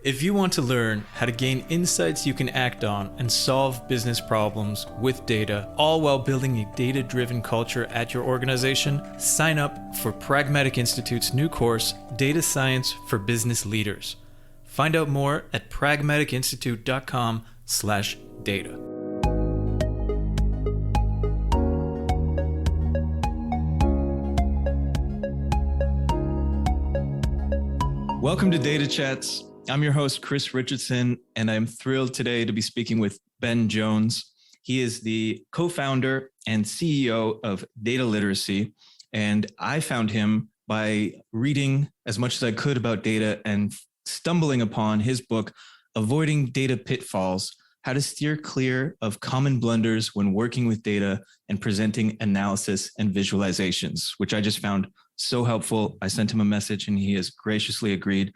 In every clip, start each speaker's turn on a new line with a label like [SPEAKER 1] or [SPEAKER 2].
[SPEAKER 1] If you want to learn how to gain insights you can act on and solve business problems with data, all while building a data-driven culture at your organization, sign up for Pragmatic Institute's new course, Data Science for Business Leaders. Find out more at pragmaticinstitute.com/data. Welcome to Data Chats. I'm your host, Chris Richardson, and I'm thrilled today to be speaking with Ben Jones. He is the co-founder and CEO of Data Literacy, and I found him by reading as much as I could about data and stumbling upon his book, Avoiding Data Pitfalls, How to Steer Clear of Common Blunders When Working with Data and Presenting Analysis and Visualizations, which I just found so helpful. I sent him a message and he has graciously agreed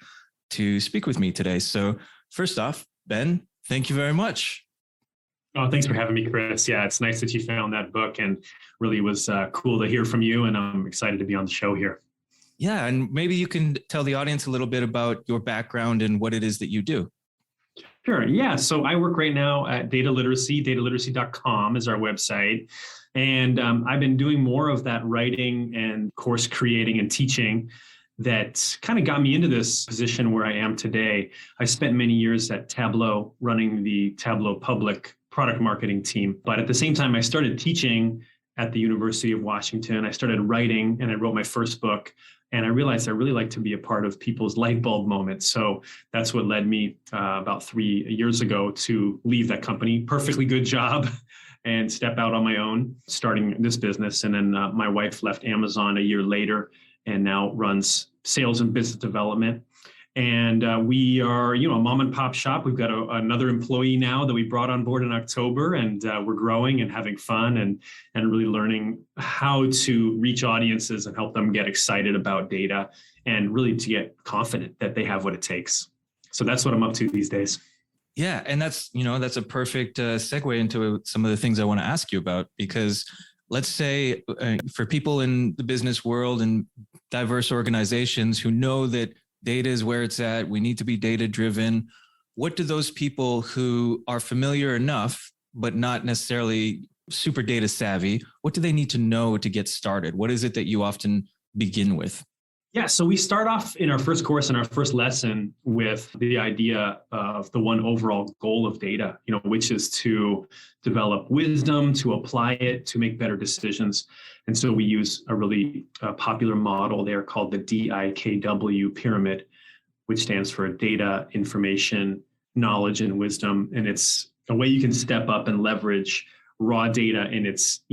[SPEAKER 1] to speak with me today. So first off, Ben, thank you very much.
[SPEAKER 2] Oh, thanks for having me, Chris. Yeah, it's nice that you found that book and really was cool to hear from you. And I'm excited to be on the show here.
[SPEAKER 1] Yeah, and maybe you can tell the audience a little bit about your background and what it is that you do.
[SPEAKER 2] Sure. Yeah. So I work right now at Data Literacy. Dataliteracy.com is our website. And I've been doing more of that writing and course creating and teaching that kind of got me into this position where I am today. I spent many years at Tableau running the Tableau public product marketing team. But at the same time, I started teaching at the University of Washington. I started writing and I wrote my first book. And I realized I really like to be a part of people's light bulb moments. So that's what led me about 3 years ago to leave that company. Perfectly good job. And step out on my own, starting this business. And then my wife left Amazon a year later and now runs sales and business development. And we are, a mom and pop shop. We've got another employee now that we brought on board in October, and we're growing and having fun and really learning how to reach audiences and help them get excited about data and really to get confident that they have what it takes. So that's what I'm up to these days.
[SPEAKER 1] Yeah, and that's a perfect segue into some of the things I want to ask you about, because let's say for people in the business world and diverse organizations who know that data is where it's at, we need to be data driven. What do those people who are familiar enough, but not necessarily super data savvy, what do they need to know to get started? What is it that you often begin with?
[SPEAKER 2] Yeah, so we start off in our first course and our first lesson with the idea of the one overall goal of data, which is to develop wisdom, to apply it, to make better decisions. And so we use a really popular model there called the DIKW pyramid, which stands for data, information, knowledge, and wisdom. And it's a way you can step up and leverage raw data in its,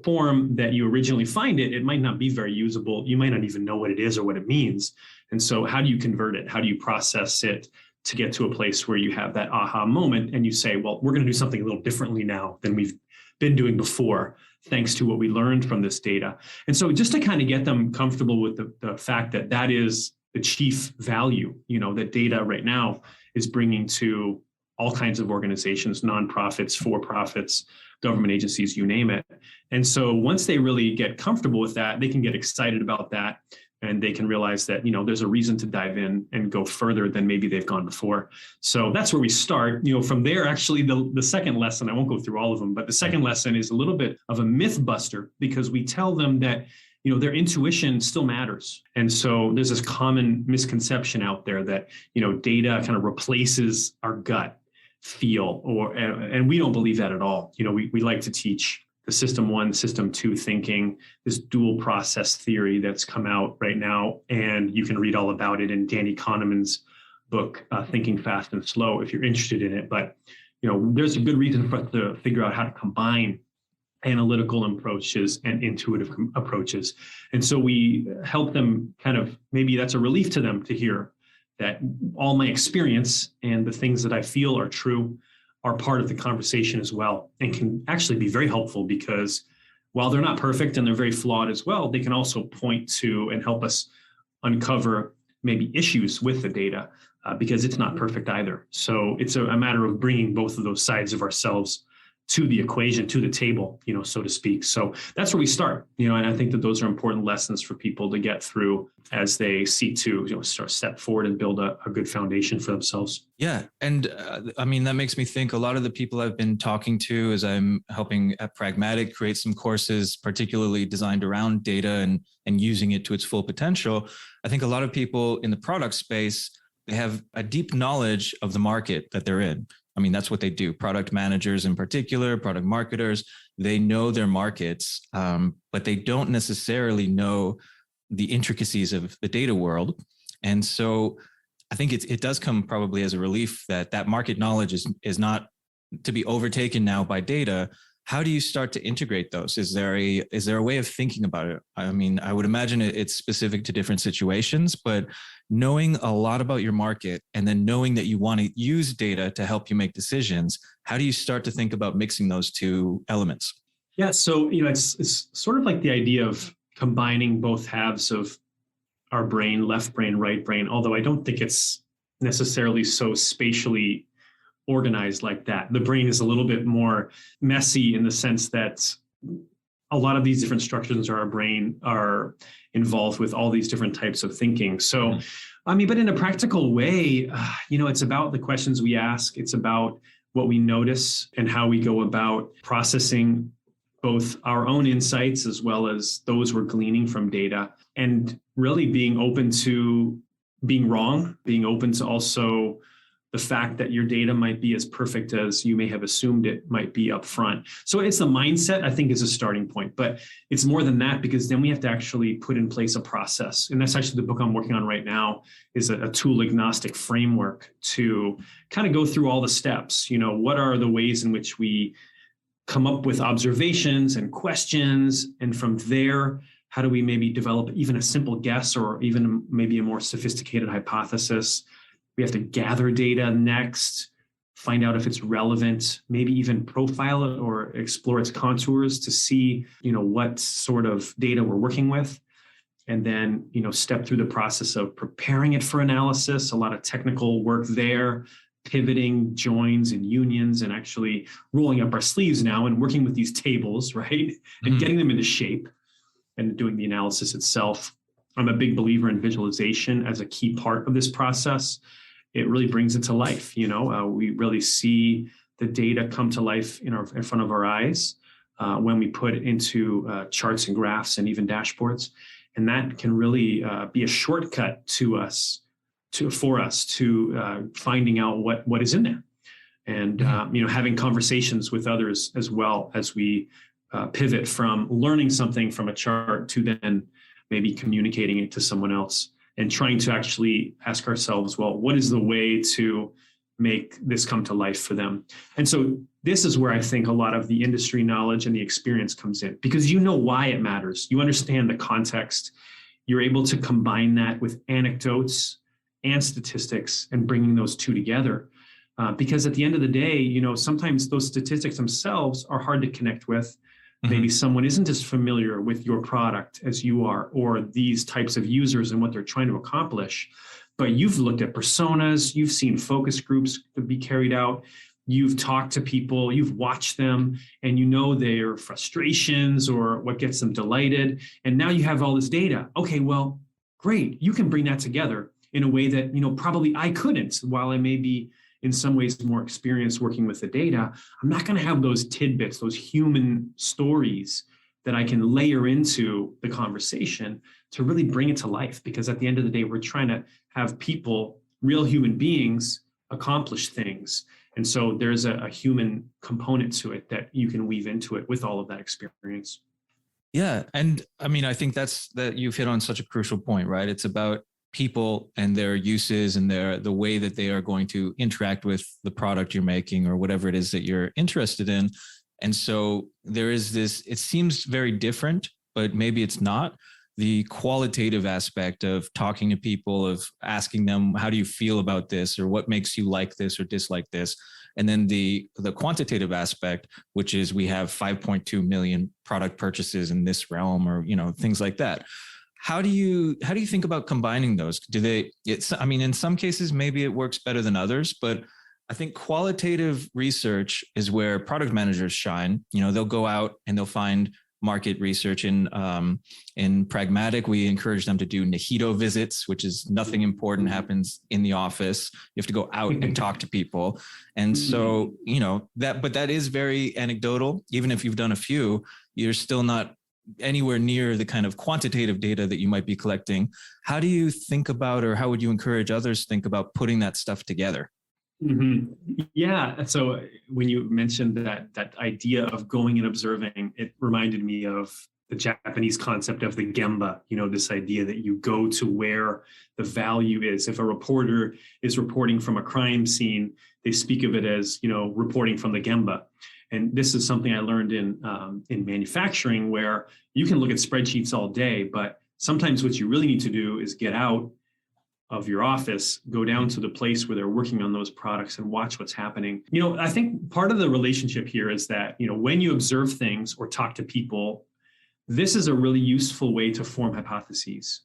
[SPEAKER 2] form that you originally find it. It might not be very usable. You might not even know what it is or what it means. And so how do you convert it? How do you process it to get to a place where you have that aha moment and you say, well, we're going to do something a little differently now than we've been doing before, thanks to what we learned from this data. And so just to kind of get them comfortable with the fact that that is the chief value, that data right now is bringing to all kinds of organizations, nonprofits, for-profits, government agencies, you name it. And so once they really get comfortable with that, they can get excited about that and they can realize that, there's a reason to dive in and go further than maybe they've gone before. So that's where we start. From there, actually, the second lesson, I won't go through all of them, but the second lesson is a little bit of a myth buster because we tell them that their intuition still matters. And so there's this common misconception out there that, data kind of replaces our gut feel, and we don't believe that at all. We like to teach the system 1, system 2 thinking, this dual process theory that's come out right now. And you can read all about it in Danny Kahneman's book, Thinking Fast and Slow, if you're interested in it. But, there's a good reason for us to figure out how to combine analytical approaches and intuitive approaches. And so we help them maybe that's a relief to them to hear that all my experience and the things that I feel are true are part of the conversation as well, and can actually be very helpful because while they're not perfect and they're very flawed as well, they can also point to and help us uncover maybe issues with the data because it's not perfect either. So it's a matter of bringing both of those sides of ourselves to the equation, to the table, so to speak. So that's where we start, and I think that those are important lessons for people to get through as they seek to, step forward and build a good foundation for themselves.
[SPEAKER 1] Yeah. And that makes me think a lot of the people I've been talking to as I'm helping at Pragmatic create some courses, particularly designed around data and using it to its full potential. I think a lot of people in the product space, they have a deep knowledge of the market that they're in. That's what they do. Product managers in particular, product marketers, they know their markets, but they don't necessarily know the intricacies of the data world. And so I think it does come probably as a relief that market knowledge is not to be overtaken now by data. How do you start to integrate those? Is there a way of thinking about it? I would imagine it's specific to different situations, but knowing a lot about your market and then knowing that you want to use data to help you make decisions, how do you start to think about mixing those two elements?
[SPEAKER 2] Yeah, so it's sort of like the idea of combining both halves of our brain, left brain, right brain, although I don't think it's necessarily so spatially organized like that. The brain is a little bit more messy in the sense that a lot of these different structures of our brain are involved with all these different types of thinking. So, but in a practical way, it's about the questions we ask. It's about what we notice and how we go about processing both our own insights as well as those we're gleaning from data, and really being open to being wrong, being open to also the fact that your data might be as perfect as you may have assumed it might be up front. So it's the mindset, I think, is a starting point, but it's more than that, because then we have to actually put in place a process. And that's actually the book I'm working on right now, is a tool agnostic framework to kind of go through all the steps. What are the ways in which we come up with observations and questions, and from there, how do we maybe develop even a simple guess or even maybe a more sophisticated hypothesis? We have to gather data next, find out if it's relevant, maybe even profile it or explore its contours to see, what sort of data we're working with. And then, step through the process of preparing it for analysis, a lot of technical work there, pivoting joins and unions, and actually rolling up our sleeves now and working with these tables, right? And getting them into shape and doing the analysis itself. I'm a big believer in visualization as a key part of this process. It really brings it to life. We really see the data come to life in front of our eyes when we put it into charts and graphs and even dashboards. And that can really be a shortcut for us to finding out what is in there, and having conversations with others as well as we pivot from learning something from a chart to then maybe communicating it to someone else, and trying to actually ask ourselves, well, what is the way to make this come to life for them? And so this is where I think a lot of the industry knowledge and the experience comes in, because why it matters. You understand the context. You're able to combine that with anecdotes and statistics and bringing those two together. Because at the end of the day, sometimes those statistics themselves are hard to connect with. Maybe someone isn't as familiar with your product as you are, or these types of users and what they're trying to accomplish. But you've looked at personas, you've seen focus groups to be carried out, you've talked to people, you've watched them, and their frustrations or what gets them delighted. And now you have all this data. Okay, well, great. You can bring that together in a way that, probably I couldn't. While I may be in some ways more experienced working with the data, I'm not going to have those tidbits, those human stories that I can layer into the conversation to really bring it to life. Because at the end of the day, we're trying to have people, real human beings, accomplish things. And so there's a human component to it that you can weave into it with all of that experience.
[SPEAKER 1] Yeah. And I think that you've hit on such a crucial point, right? It's about people and their uses and the way that they are going to interact with the product you're making or whatever it is that you're interested in. And so there is this, it seems very different, but maybe it's not. The qualitative aspect of talking to people, of asking them, how do you feel about this, or what makes you like this or dislike this? And then the quantitative aspect, which is we have 5.2 million product purchases in this realm, or things like that. How do you think about combining those? In some cases, maybe it works better than others, but I think qualitative research is where product managers shine. They'll go out and they'll find market research in Pragmatic. We encourage them to do Nihito visits, which is nothing important happens in the office. You have to go out and talk to people. And so, but that is very anecdotal. Even if you've done a few, you're still not anywhere near the kind of quantitative data that you might be collecting. How do you think about, or how would you encourage others to think about putting that stuff together?
[SPEAKER 2] Mm-hmm. Yeah. So when you mentioned that idea of going and observing, it reminded me of the Japanese concept of the gemba, this idea that you go to where the value is. If a reporter is reporting from a crime scene, they speak of it as, reporting from the gemba. And this is something I learned in manufacturing, where you can look at spreadsheets all day, but sometimes what you really need to do is get out of your office, go down to the place where they're working on those products and watch what's happening. I think part of the relationship here is that, when you observe things or talk to people, this is a really useful way to form hypotheses.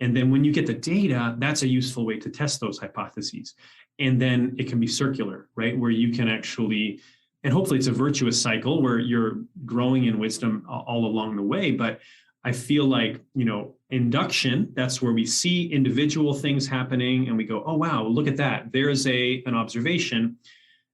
[SPEAKER 2] And then when you get the data, that's a useful way to test those hypotheses. And then it can be circular, right? Where you can actually, and hopefully it's a virtuous cycle where you're growing in wisdom all along the way. But I feel like, induction, that's where we see individual things happening and we go, oh, wow, look at that. There's an observation.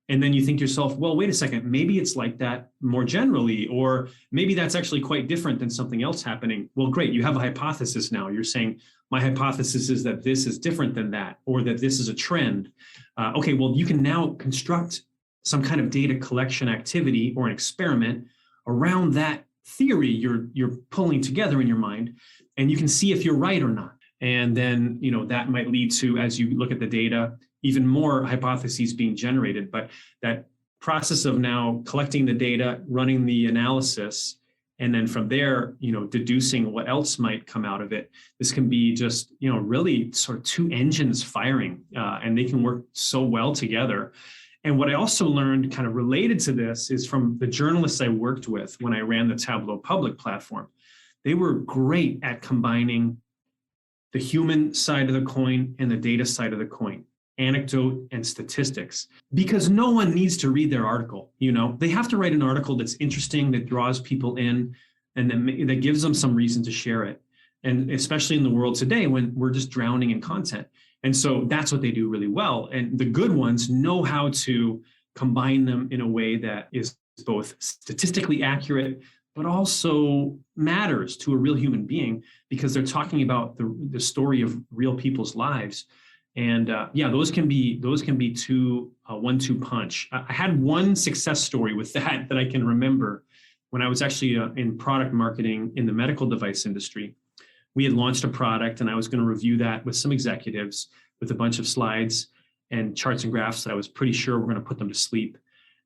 [SPEAKER 2] And then you think to yourself, well, wait a second, maybe it's like that more generally, or maybe that's actually quite different than something else happening. Well, great. You have a hypothesis now. You're saying my hypothesis is that this is different than that, or that this is a trend. Okay, well, you can now construct some kind of data collection activity or an experiment around that theory you're pulling together in your mind, and you can see if you're right or not. And then, that might lead to, as you look at the data, even more hypotheses being generated. But that process of now collecting the data, running the analysis, and then from there, deducing what else might come out of it. This can be just, really sort of two engines firing, and they can work so well together. And what I also learned kind of related to this is from the journalists I worked with when I ran the Tableau public platform. They were great at combining the human side of the coin and the data side of the coin, anecdote and statistics, because no one needs to read their article. They have to write an article that's interesting, that draws people in, and that gives them some reason to share it. And especially in the world today when we're just drowning in content. And so that's what they do really well. And the good ones know how to combine them in a way that is both statistically accurate, but also matters to a real human being, because they're talking about the story of real people's lives. And those can be 1-2 punch. I had one success story with that I can remember when I was actually in product marketing in the medical device industry. We had launched a product and I was going to review that with some executives with a bunch of slides and charts and graphs that I was pretty sure were going to put them to sleep.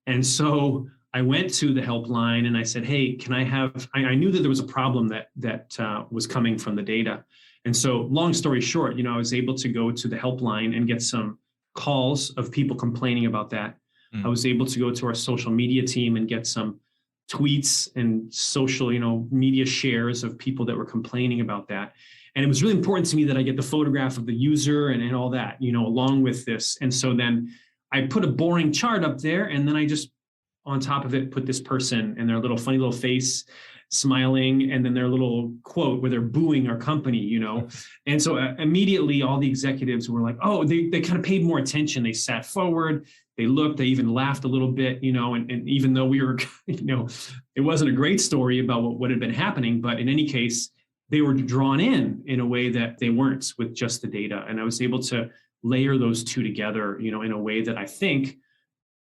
[SPEAKER 2] And so I went to the helpline and I said, hey, can I have, I knew that there was a problem that was coming from the data. And so long story short, I was able to go to the helpline and get some calls of people complaining about that. I was able to go to our social media team and get some tweets and social, media shares of people that were complaining about that. And it was really important to me that I get the photograph of the user and all that, along with this. And so then I put a boring chart up there, and then I just, on top of it, put this person and their funny little face smiling, and then their little quote where they're booing our company, And so immediately all the executives were like, oh, they kind of paid more attention. They sat forward, they looked, they even laughed a little bit, and even though we were, it wasn't a great story about what had been happening, but in any case, they were drawn in a way that they weren't with just the data. And I was able to layer those two together, in a way that I think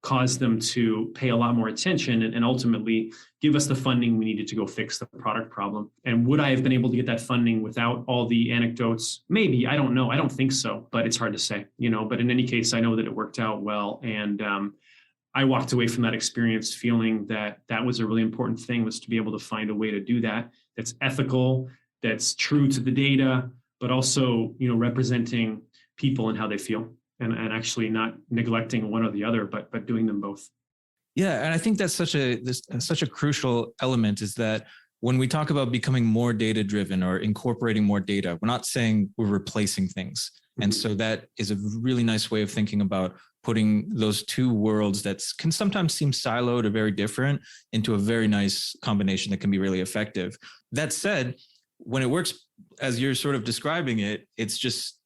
[SPEAKER 2] caused them to pay a lot more attention and ultimately give us the funding we needed to go fix the product problem. And would I have been able to get that funding without all the anecdotes? Maybe, I don't know. I don't think so, but it's hard to say, but in any case, I know that it worked out well. And I walked away from that experience feeling that was a really important thing, was to be able to find a way to do that that's ethical, that's true to the data, but also, representing people and how they feel. And actually not neglecting one or the other, but doing them both.
[SPEAKER 1] Yeah, and I think that's such a crucial element, is that when we talk about becoming more data driven or incorporating more data, we're not saying we're replacing things. And so that is a really nice way of thinking about putting those two worlds that can sometimes seem siloed or very different into a very nice combination that can be really effective. That said, when it works as you're sort of describing it, it's just,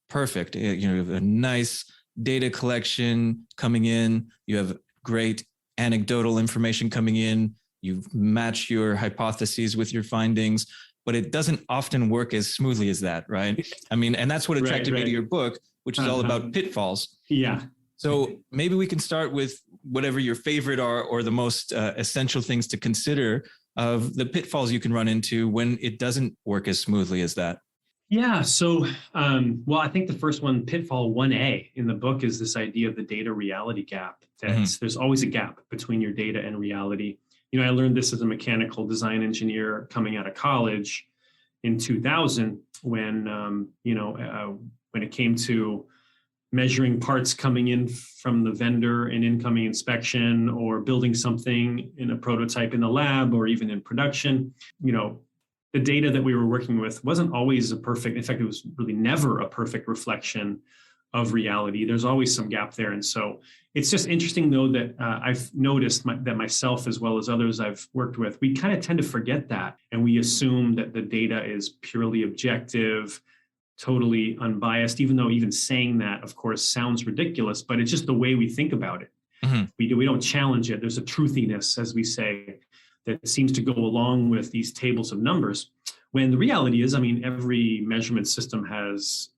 [SPEAKER 1] perfect. You have a nice data collection coming in, you have great anecdotal information coming in, you match your hypotheses with your findings, but it doesn't often work as smoothly as that, right? I mean, and that's what attracted me to your book, which is all about pitfalls.
[SPEAKER 2] Yeah.
[SPEAKER 1] So maybe we can start with whatever your favorite are, or the most essential things to consider of the pitfalls you can run into when it doesn't work as smoothly as that.
[SPEAKER 2] Yeah. So, I think the first one, pitfall 1A in the book, is this idea of the data reality gap. There's always a gap between your data and reality. I learned this as a mechanical design engineer coming out of college in 2000 when it came to measuring parts coming in from the vendor in incoming inspection, or building something in a prototype in the lab, or even in production. The data that we were working with wasn't always a perfect, in fact, it was really never a perfect reflection of reality. There's always some gap there. And so it's just interesting, though, that I've noticed that myself, as well as others I've worked with, we kind of tend to forget that. And we assume that the data is purely objective, totally unbiased, even though even saying that, of course, sounds ridiculous, but it's just the way we think about it. Mm-hmm. We don't challenge it. There's a truthiness, as we say, that seems to go along with these tables of numbers. When the reality is, every measurement system has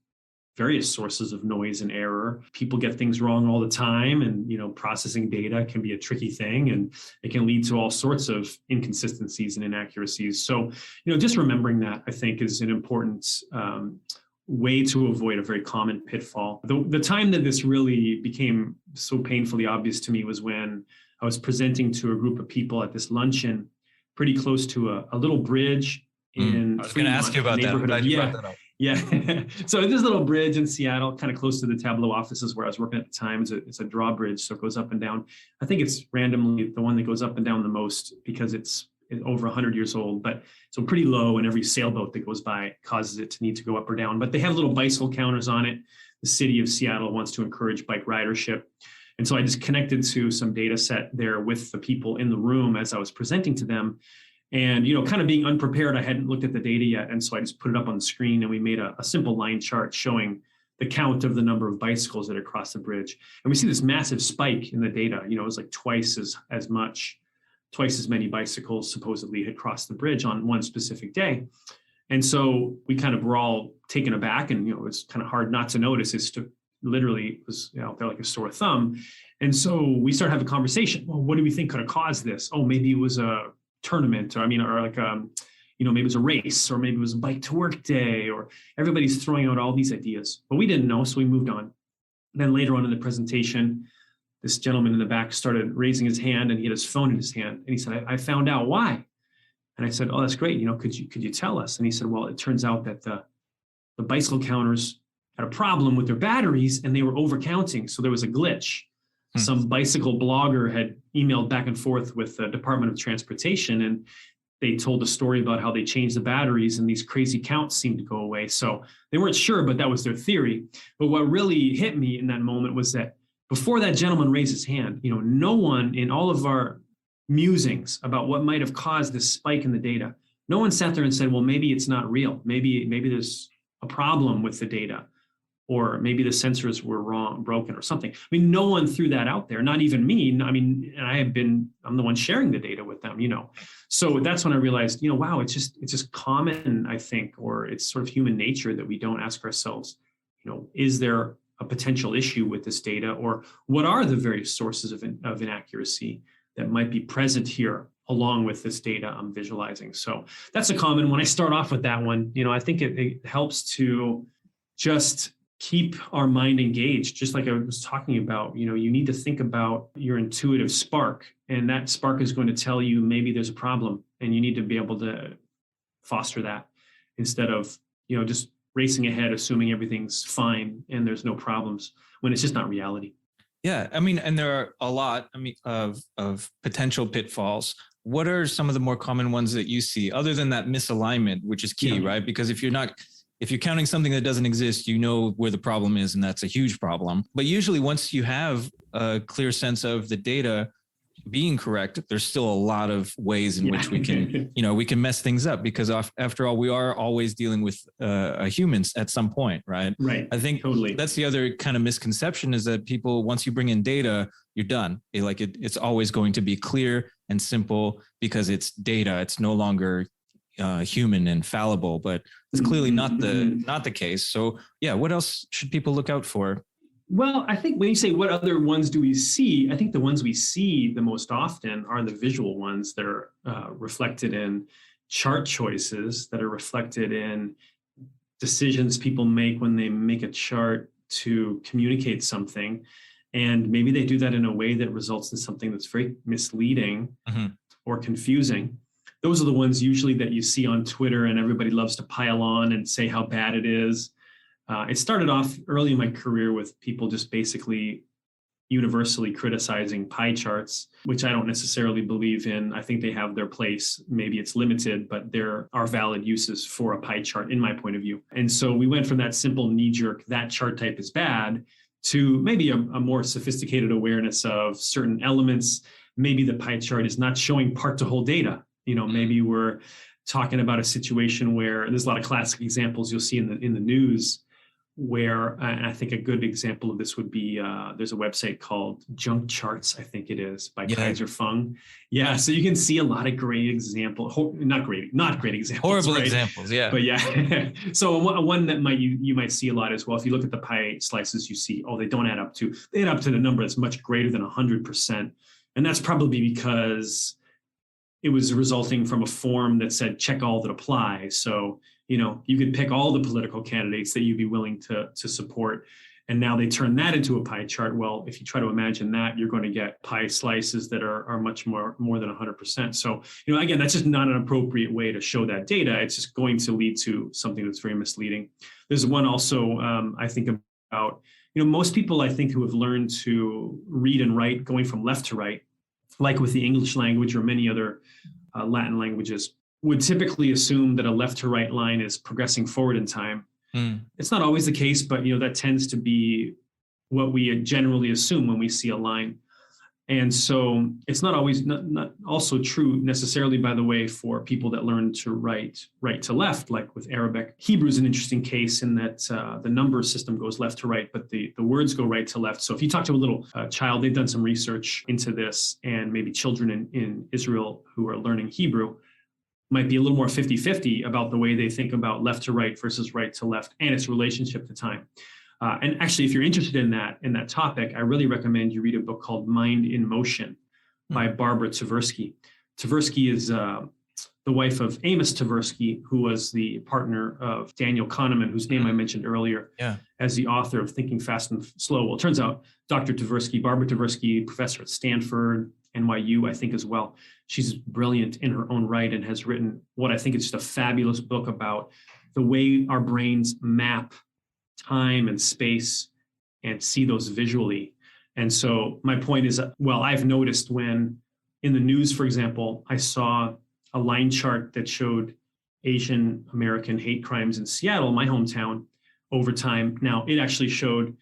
[SPEAKER 2] various sources of noise and error. People get things wrong all the time, and processing data can be a tricky thing, and it can lead to all sorts of inconsistencies and inaccuracies. So, just remembering that, I think, is an important way to avoid a very common pitfall. The time that this really became so painfully obvious to me was when I was presenting to a group of people at this luncheon pretty close to a little bridge in
[SPEAKER 1] I was going to ask you about that. I'm glad you brought that up.
[SPEAKER 2] Yeah. So this little bridge in Seattle, kind of close to the Tableau offices where I was working at the time. It's a drawbridge, so it goes up and down. I think it's randomly the one that goes up and down the most because it's over 100 years old, but so pretty low, and every sailboat that goes by causes it to need to go up or down. But they have little bicycle counters on it. The city of Seattle wants to encourage bike ridership. And so I just connected to some data set there with the people in the room as I was presenting to them. And, kind of being unprepared, I hadn't looked at the data yet. And so I just put it up on the screen, and we made a simple line chart showing the count of the number of bicycles that had crossed the bridge. And we see this massive spike in the data. It was like twice as many bicycles supposedly had crossed the bridge on one specific day. And so we kind of were all taken aback, and, it was kind of hard not to notice. It's literally was out there like a sore thumb. And so we started having a conversation. Well, what do we think could have caused this? Oh, maybe it was a tournament, or maybe it was a race, or maybe it was a bike to work day, or everybody's throwing out all these ideas. But we didn't know, so we moved on. Then later on in the presentation, this gentleman in the back started raising his hand, and he had his phone in his hand. And he said, I found out why. And I said, oh, that's great. Could you tell us? And he said, well, it turns out that the bicycle counters had a problem with their batteries, and they were overcounting. So there was a glitch. Some bicycle blogger had emailed back and forth with the Department of Transportation, and they told a story about how they changed the batteries and these crazy counts seemed to go away. So they weren't sure, but that was their theory. But what really hit me in that moment was that before that gentleman raised his hand, no one in all of our musings about what might have caused this spike in the data, no one sat there and said, well, maybe it's not real. Maybe there's a problem with the data, or maybe the sensors were broken or something. No one threw that out there, not even me. And I'm the one sharing the data with them, So that's when I realized, wow, it's just common, I think, or it's sort of human nature that we don't ask ourselves, is there a potential issue with this data, or what are the various sources of inaccuracy that might be present here along with this data I'm visualizing? So that's a common one. I start off with that one. I think it helps to just keep our mind engaged. Just like I was talking about, you need to think about your intuitive spark, and that spark is going to tell you maybe there's a problem, and you need to be able to foster that instead of, just racing ahead, assuming everything's fine and there's no problems when it's just not reality.
[SPEAKER 1] Yeah. And there are a lot, of potential pitfalls. What are some of the more common ones that you see, other than that misalignment, which is key, right? Because if if you're counting something that doesn't exist, you know where the problem is, and that's a huge problem. But usually once you have a clear sense of the data being correct, there's still a lot of ways in which we can, we can mess things up, because after all, we are always dealing with humans at some point, right?
[SPEAKER 2] Right.
[SPEAKER 1] I think
[SPEAKER 2] totally.
[SPEAKER 1] That's the other kind of misconception, is that people, once you bring in data, you're done. It's always going to be clear and simple because it's data. It's no longer human and fallible, but it's clearly not the case. So yeah, what else should people look out for?
[SPEAKER 2] Well, I think when you say what other ones do we see, I think the ones we see the most often are the visual ones that are reflected in chart choices, that are reflected in decisions people make when they make a chart to communicate something. And maybe they do that in a way that results in something that's very misleading or confusing. Those are the ones usually that you see on Twitter, and everybody loves to pile on and say how bad it is. It started off early in my career with people just basically universally criticizing pie charts, which I don't necessarily believe in. I think they have their place. Maybe it's limited, but there are valid uses for a pie chart in my point of view. And so we went from that simple knee-jerk, that chart type is bad, to maybe a more sophisticated awareness of certain elements. Maybe the pie chart is not showing part to whole data. Maybe we're talking about a situation where there's a lot of classic examples you'll see in the news, where, and I think a good example of this would be, there's a website called Junk Charts, I think it is, by Kaiser Fung. Yeah, so you can see a lot of great examples, not great examples.
[SPEAKER 1] Horrible examples, yeah.
[SPEAKER 2] But yeah, so one that you might see a lot as well, if you look at the pie slices, you see, they don't add up to, they add up to the number that's much greater than 100%. And that's probably because it was resulting from a form that said, check all that apply. So, you could pick all the political candidates that you'd be willing to support. And now they turn that into a pie chart. Well, if you try to imagine that, you're going to get pie slices that are much more than 100%. So, again, that's just not an appropriate way to show that data. It's just going to lead to something that's very misleading. There's one also I think about, most people I think who have learned to read and write going from left to right, like with the English language or many other Latin languages, would typically assume that a left to right line is progressing forward in time. It's not always the case, but that tends to be what we generally assume when we see a line. And so it's not always not also true necessarily, by the way, for people that learn to write right to left, like with Arabic. Hebrew is an interesting case in that the number system goes left to right, but the words go right to left. So if you talk to a little child, they've done some research into this, and maybe children in Israel who are learning Hebrew might be a little more 50-50 about the way they think about left to right versus right to left and its relationship to time. And actually, if you're interested in that topic, I really recommend you read a book called Mind in Motion by Barbara Tversky. Tversky is the wife of Amos Tversky, who was the partner of Daniel Kahneman, whose name I mentioned earlier, as the author of Thinking Fast and Slow. Well, it turns out Dr. Tversky, Barbara Tversky, professor at Stanford, NYU, I think as well. She's brilliant in her own right and has written what I think is just a fabulous book about the way our brains map time and space and see those visually. And so my point is, I've noticed when in the news, for example, I saw a line chart that showed Asian American hate crimes in Seattle, my hometown, over time. Now, it actually showed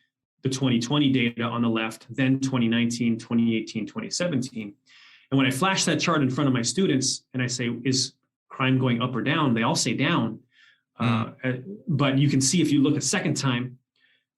[SPEAKER 2] the 2020 data on the left, then 2019, 2018, 2017. And when I flash that chart in front of my students and I say, is crime going up or down? They all say down. But you can see if you look a second time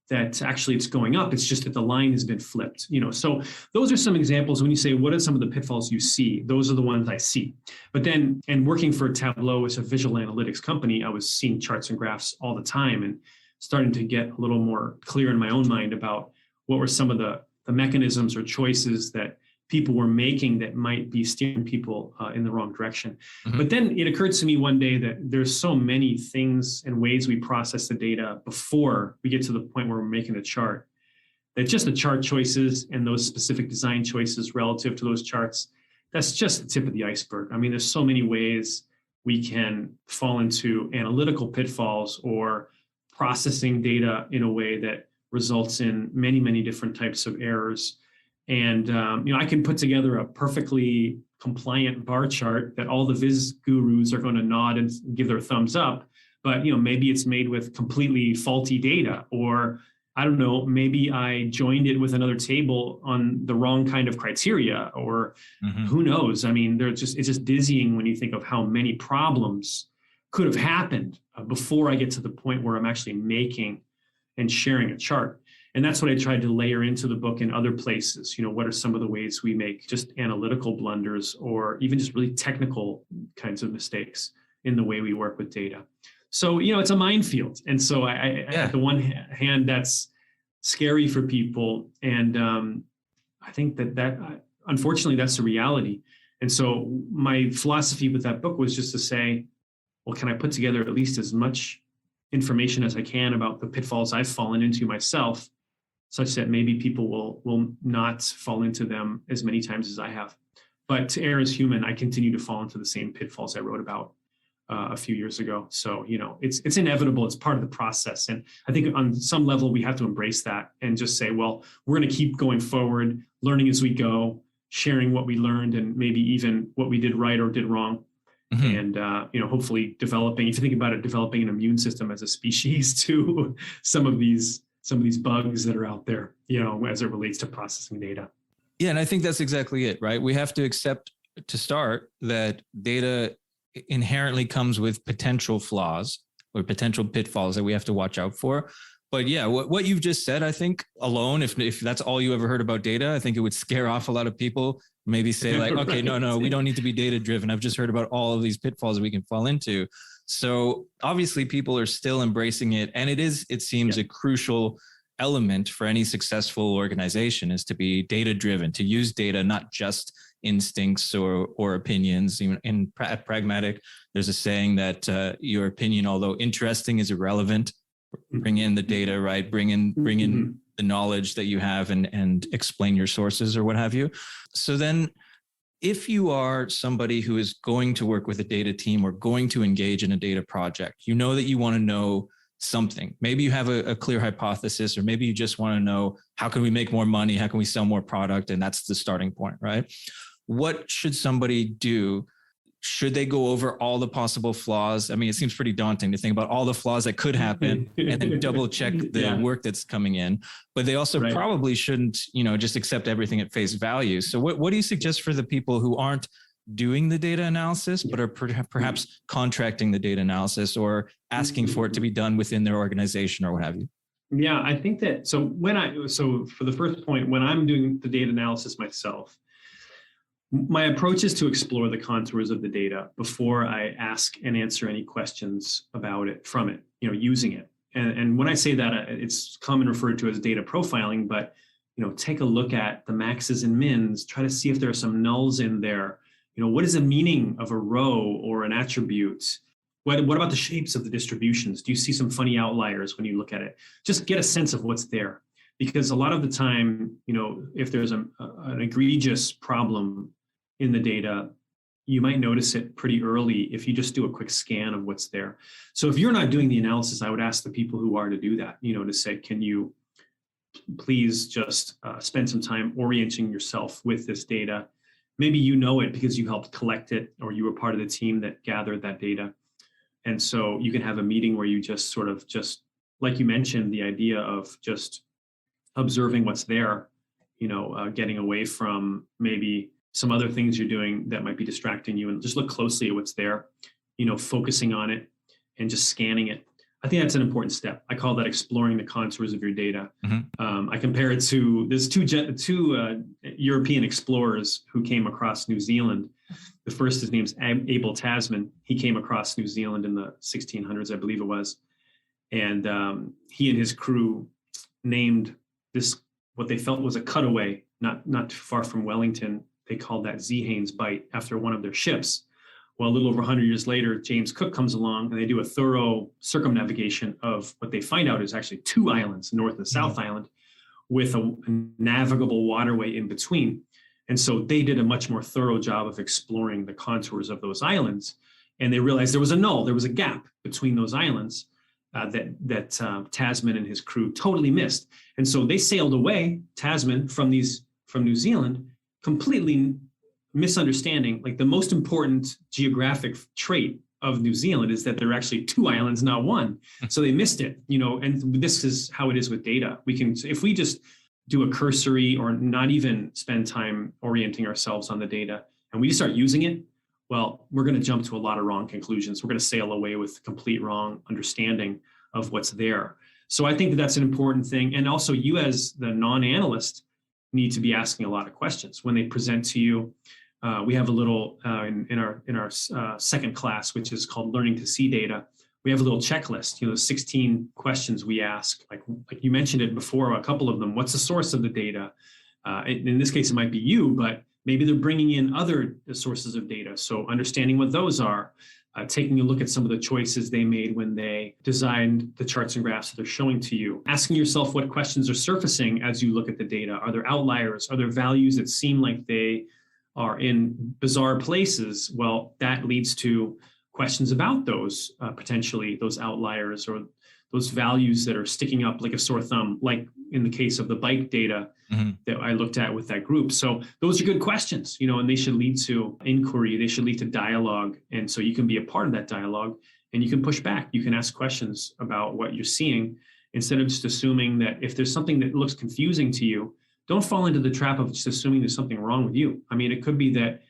[SPEAKER 2] that actually it's going up. It's just that the line has been flipped. So those are some examples. When you say, what are some of the pitfalls you see? Those are the ones I see. But then, and working for Tableau as a visual analytics company, I was seeing charts and graphs all the time and starting to get a little more clear in my own mind about what were some of the mechanisms or choices that people were making that might be steering people in the wrong direction. But then it occurred to me one day that there's so many things and ways we process the data before we get to the point where we're making the chart, that just the chart choices and those specific design choices relative to those charts, that's just the tip of the iceberg. I mean, there's so many ways we can fall into analytical pitfalls or processing data in a way that results in many, many different types of errors. And, I can put together a perfectly compliant bar chart that all the viz gurus are going to nod and give their thumbs up. but maybe it's made with completely faulty data, or I don't know, maybe I joined it with another table on the wrong kind of criteria, or who knows? I mean, it's just dizzying when you think of how many problems could have happened before I get to the point where I'm actually making and sharing a chart. And that's what I tried to layer into the book in other places. What are some of the ways we make just analytical blunders, or even just really technical kinds of mistakes in the way we work with data? So, it's a minefield. And so at the one hand, that's scary for people. And I think that unfortunately, that's the reality. And so my philosophy with that book was just to say, well, can I put together at least as much information as I can about the pitfalls I've fallen into myself, such that maybe people will not fall into them as many times as I have. But to err is human. I continue to fall into the same pitfalls I wrote about a few years ago. So, it's inevitable. It's part of the process. And I think on some level, we have to embrace that and just say, well, we're going to keep going forward, learning as we go, sharing what we learned and maybe even what we did right or did wrong. And, hopefully developing, if you think about it, developing an immune system as a species to some of these bugs that are out there, as it relates to processing data.
[SPEAKER 1] Yeah. And I think that's exactly it, right? We have to accept to start that data inherently comes with potential flaws or potential pitfalls that we have to watch out for. But yeah, what you've just said, I think alone, if that's all you ever heard about data, I think it would scare off a lot of people. Maybe say like, okay, right. no, we don't need to be data driven. I've just heard about all of these pitfalls we can fall into. So obviously people are still embracing it. And it seems a crucial element for any successful organization is to be data driven, to use data, not just instincts or opinions. In pragmatic, there's a saying that your opinion, although interesting, is irrelevant. Bring in the data, right? Bring in the knowledge that you have and explain your sources or what have you. So then if you are somebody who is going to work with a data team or going to engage in a data project, you know that you want to know something. Maybe you have a clear hypothesis, or maybe you just want to know, how can we make more money? How can we sell more product? And that's the starting point, right? What should somebody do? Should they go over all the possible flaws? I mean, it seems pretty daunting to think about all the flaws that could happen and then double check the work that's coming in. But they also probably shouldn't, just accept everything at face value. So what do you suggest for the people who aren't doing the data analysis, but are perhaps contracting the data analysis or asking for it to be done within their organization or what have you?
[SPEAKER 2] Yeah, I think that, so for the first point, when I'm doing the data analysis myself, my approach is to explore the contours of the data before I ask and answer any questions about it from it, using it. And when I say that, it's commonly referred to as data profiling, but, take a look at the maxes and mins, try to see if there are some nulls in there. What is the meaning of a row or an attribute? What about the shapes of the distributions? Do you see some funny outliers when you look at it? Just get a sense of what's there. Because a lot of the time, if there's an egregious problem in the data, you might notice it pretty early if you just do a quick scan of what's there. So if you're not doing the analysis, I would ask the people who are to do that, to say, can you please just spend some time orienting yourself with this data? Maybe you know it because you helped collect it, or you were part of the team that gathered that data. And so you can have a meeting where you just like you mentioned, the idea of just observing what's there, getting away from maybe some other things you're doing that might be distracting you, and just look closely at what's there, focusing on it and just scanning it. I think that's an important step. I call that exploring the contours of your data. I compare it to, there's two European explorers who came across New Zealand. The first, his name's Abel Tasman. He came across New Zealand in the 1600s, I believe it was. And he and his crew named this, what they felt was a cutaway, not too far from Wellington. They called that Zeehane's Bight after one of their ships. Well, a little over 100 years later, James Cook comes along and they do a thorough circumnavigation of what they find out is actually two islands, North and South Island, with a navigable waterway in between. And so they did a much more thorough job of exploring the contours of those islands. And they realized there was a null, there was a gap between those islands that Tasman and his crew totally missed. And so they sailed away, Tasman, from New Zealand, completely misunderstanding like the most important geographic trait of New Zealand is that there are actually 2 islands, not 1. So they missed it, and this is how it is with data. We can, if we just do a cursory or not even spend time orienting ourselves on the data and we just start using it, well, we're going to jump to a lot of wrong conclusions. We're going to sail away with complete wrong understanding of what's there. So I think that that's an important thing. And also you as the non-analyst need to be asking a lot of questions when they present to you. We have a little in our second class, which is called Learning to See Data. We have a little checklist, 16 questions we ask. Like you mentioned it before, a couple of them. What's the source of the data? In this case, it might be you, but maybe they're bringing in other sources of data. So understanding what those are, taking a look at some of the choices they made when they designed the charts and graphs that they're showing to you. Asking yourself what questions are surfacing as you look at the data. Are there outliers? Are there values that seem like they are in bizarre places? Well, that leads to questions about those, potentially those outliers or those values that are sticking up like a sore thumb, like in the case of the bike data that I looked at with that group. So those are good questions, and they should lead to inquiry. They should lead to dialogue. And so you can be a part of that dialogue and you can push back. You can ask questions about what you're seeing instead of just assuming that if there's something that looks confusing to you, don't fall into the trap of just assuming there's something wrong with you. I mean, it could be that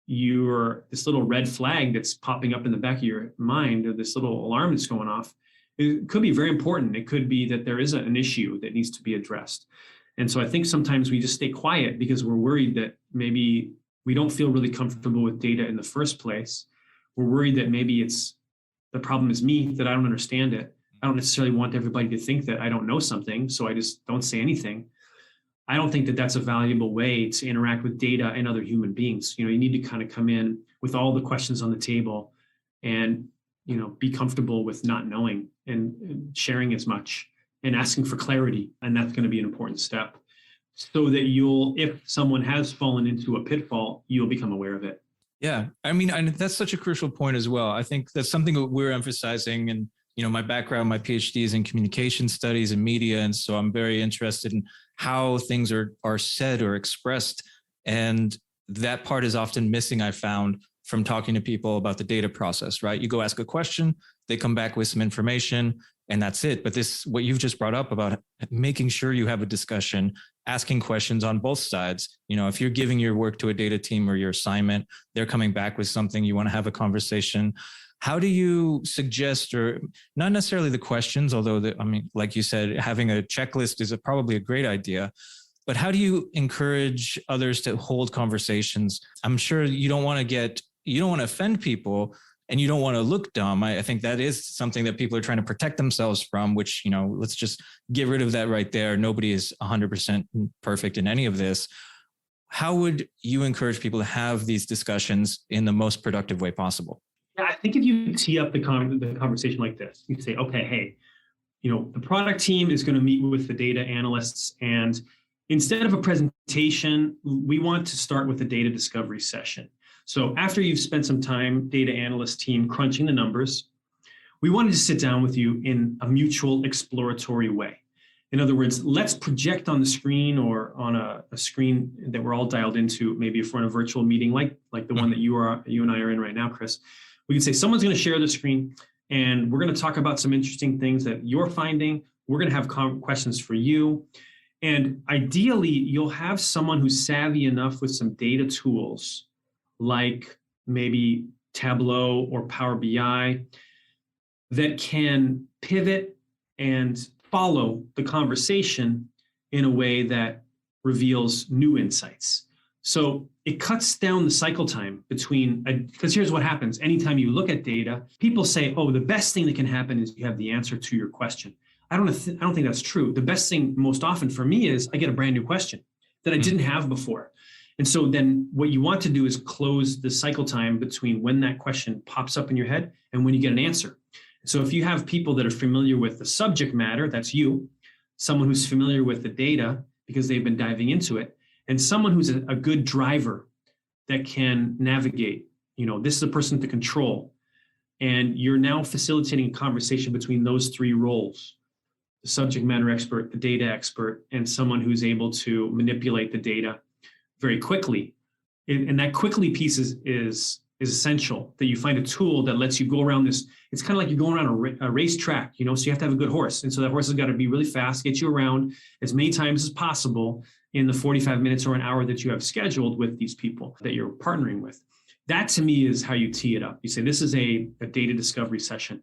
[SPEAKER 2] you're this little red flag that's popping up in the back of your mind, or this little alarm that's going off. It could be very important. It could be that there is an issue that needs to be addressed. And so I think sometimes we just stay quiet because we're worried that maybe we don't feel really comfortable with data in the first place. We're worried that maybe the problem is me, that I don't understand it. I don't necessarily want everybody to think that I don't know something, so I just don't say anything. I don't think that that's a valuable way to interact with data and other human beings. You need to kind of come in with all the questions on the table and, be comfortable with not knowing and sharing as much and asking for clarity. And that's going to be an important step so that if someone has fallen into a pitfall, you'll become aware of it.
[SPEAKER 1] Yeah. I mean, and that's such a crucial point as well. I think that's something that we're emphasizing. And, my background, my PhD is in communication studies and media. And so I'm very interested in how things are said or expressed. And that part is often missing, I found, from talking to people about the data process, right? You go ask a question, they come back with some information, and that's it. But what you've just brought up about making sure you have a discussion, asking questions on both sides. If you're giving your work to a data team or your assignment, they're coming back with something, you want to have a conversation. How do you suggest, or not necessarily the questions, although like you said, having a checklist is probably a great idea, but how do you encourage others to hold conversations? I'm sure you don't want to offend people and you don't want to look dumb. I think that is something that people are trying to protect themselves from, which, let's just get rid of that right there. Nobody is 100% perfect in any of this. How would you encourage people to have these discussions in the most productive way possible?
[SPEAKER 2] Yeah, I think if you tee up the conversation like this, you say, okay, hey, the product team is going to meet with the data analysts, and instead of a presentation, we want to start with a data discovery session. So after you've spent some time, data analyst team, crunching the numbers, we wanted to sit down with you in a mutual exploratory way. In other words, let's project on the screen or on a screen that we're all dialed into, maybe if we're in a virtual meeting like the one that you and I are in right now, Chris. We can say someone's going to share the screen and we're going to talk about some interesting things that you're finding. We're going to have questions for you. And ideally, you'll have someone who's savvy enough with some data tools like maybe Tableau or Power BI that can pivot and follow the conversation in a way that reveals new insights. So it cuts down the cycle time because here's what happens. Anytime you look at data, people say, oh, the best thing that can happen is you have the answer to your question. I don't think that's true. The best thing most often for me is I get a brand new question that I didn't have before. And so then what you want to do is close the cycle time between when that question pops up in your head and when you get an answer. So if you have people that are familiar with the subject matter, that's you, someone who's familiar with the data because they've been diving into it, and someone who's a good driver that can navigate, this is a person to control. And you're now facilitating a conversation between those three roles: the subject matter expert, the data expert, and someone who's able to manipulate the data very quickly. And that quickly piece is is essential, that you find a tool that lets you go around this. It's kind of like you're going around a racetrack, so you have to have a good horse. And so that horse has got to be really fast, get you around as many times as possible in the 45 minutes or an hour that you have scheduled with these people that you're partnering with. That to me is how you tee it up. You say, this is a data discovery session.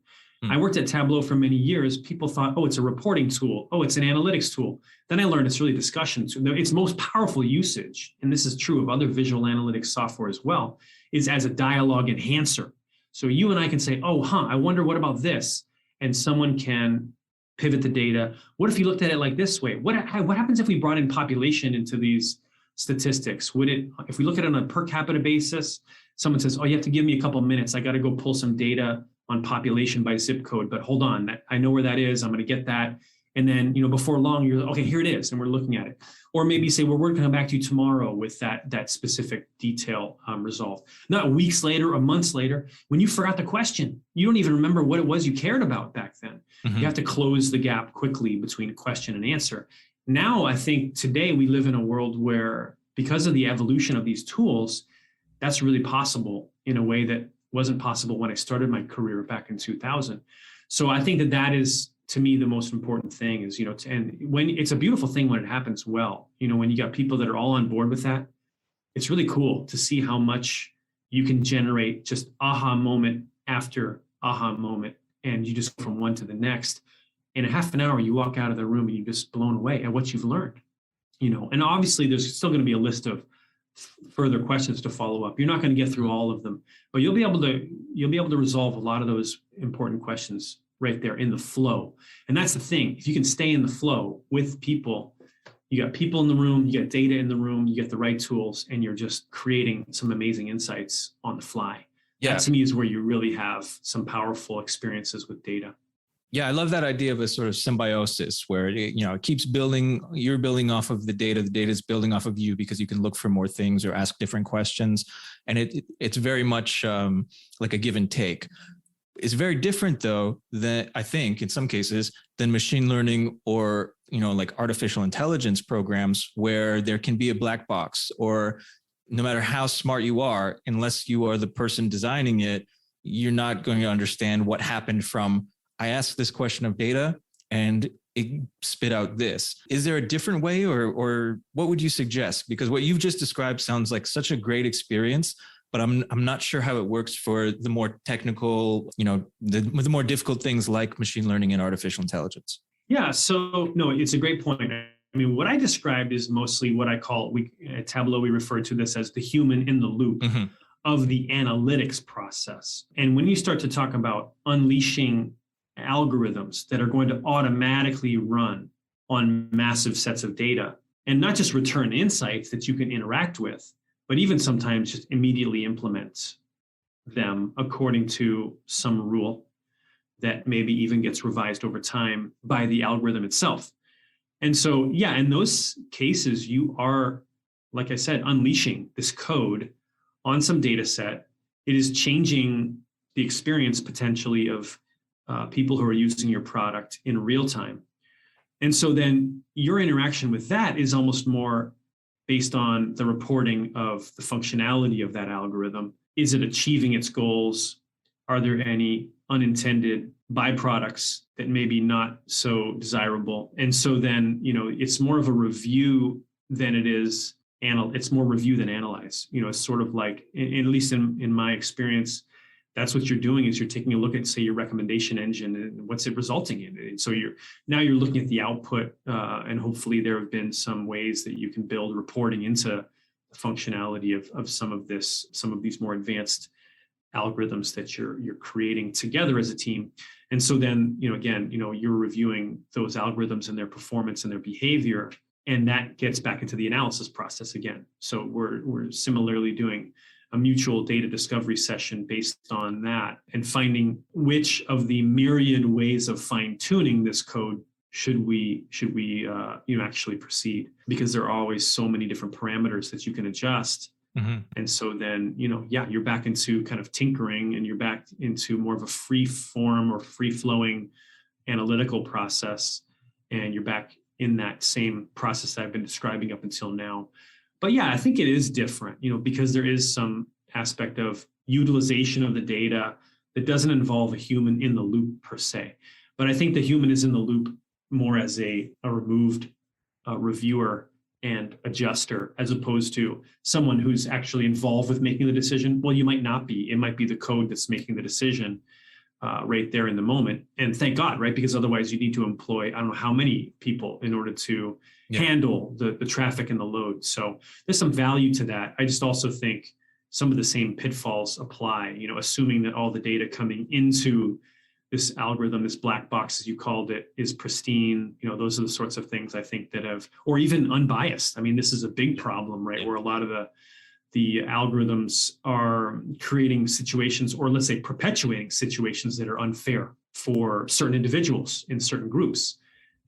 [SPEAKER 2] I worked at Tableau for many years. People thought, oh, it's a reporting tool. Oh, it's an analytics tool. Then I learned it's really discussion. So its most powerful usage, and this is true of other visual analytics software as well, is as a dialogue enhancer. So you and I can say, oh, I wonder what about this? And someone can pivot the data. What if you looked at it like this way? What happens if we brought in population into these statistics? If we look at it on a per capita basis, someone says, oh, you have to give me a couple of minutes. I got to go pull some data on population by zip code, but hold on, I know where that is. I'm going to get that. And then, before long, you're okay, here it is. And we're looking at it. Or maybe say, well, we're going to come back to you tomorrow with that specific detail resolved. Not weeks later or months later, when you forgot the question, you don't even remember what it was you cared about back then. Mm-hmm. You have to close the gap quickly between question and answer. Now, I think today we live in a world where, because of the evolution of these tools, that's really possible in a way that wasn't possible when I started my career back in 2000. So I think that is, to me, the most important thing is, and when it's a beautiful thing when it happens well, when you got people that are all on board with that, it's really cool to see how much you can generate just aha moment after aha moment. And you just go from one to the next. In a half an hour, you walk out of the room and you're just blown away at what you've learned, and obviously there's still going to be a list of further questions to follow up. You're not going to get through all of them, but you'll be able to resolve a lot of those important questions right there in the flow. And that's the thing. If you can stay in the flow with people, you got people in the room, you got data in the room, you get the right tools, and you're just creating some amazing insights on the fly. Yeah. That to me is where you really have some powerful experiences with data.
[SPEAKER 1] Yeah, I love that idea of a sort of symbiosis where it keeps building. You're building off of the data is building off of you, because you can look for more things or ask different questions, and it's very much like a give and take. It's very different, though, than I think in some cases than machine learning or like artificial intelligence programs, where there can be a black box, or no matter how smart you are, unless you are the person designing it, you're not going to understand what happened from I asked this question of data and it spit out this. Is there a different way, or what would you suggest? Because what you've just described sounds like such a great experience, but I'm not sure how it works for the more technical, the more difficult things like machine learning and artificial intelligence.
[SPEAKER 2] Yeah, so no, it's a great point. I mean, what I described is mostly what I call, at Tableau, we refer to this as the human in the loop of the analytics process. And when you start to talk about unleashing algorithms that are going to automatically run on massive sets of data and not just return insights that you can interact with, but even sometimes just immediately implement them according to some rule that maybe even gets revised over time by the algorithm itself. And so, yeah, in those cases, you are, like I said, unleashing this code on some data set. It is changing the experience potentially of people who are using your product in real time. And so then your interaction with that is almost more based on the reporting of the functionality of that algorithm. Is it achieving its goals? Are there any unintended byproducts that may be not so desirable? And so then, it's more of a review than it is, it's more review than analyze. It's sort of like, at least in my experience, that's what you're doing, is you're taking a look at, say, your recommendation engine and what's it resulting in. And so you're looking at the output, and hopefully there have been some ways that you can build reporting into the functionality of some of these more advanced algorithms that you're creating together as a team. And so then, you're reviewing those algorithms and their performance and their behavior, and that gets back into the analysis process again. So we're similarly doing a mutual data discovery session based on that, and finding which of the myriad ways of fine-tuning this code should we actually proceed, because there are always so many different parameters that you can adjust. Mm-hmm. And so then, you're back into kind of tinkering, and you're back into more of a free form or free flowing analytical process. And you're back in that same process that I've been describing up until now. But yeah, I think it is different, because there is some aspect of utilization of the data that doesn't involve a human in the loop per se. But I think the human is in the loop more as a removed reviewer and adjuster, as opposed to someone who's actually involved with making the decision. Well, you might not be. It might be the code that's making the decision right there in the moment. And thank God, right? Because otherwise you need to employ, I don't know how many people in order to handle the traffic and the load. So there's some value to that. I just also think some of the same pitfalls apply, assuming that all the data coming into this algorithm, this black box, as you called it, is pristine. Those are the sorts of things I think that have, or even unbiased. I mean, this is a big problem, right? Where a lot of the algorithms are creating situations, or let's say perpetuating situations that are unfair for certain individuals in certain groups.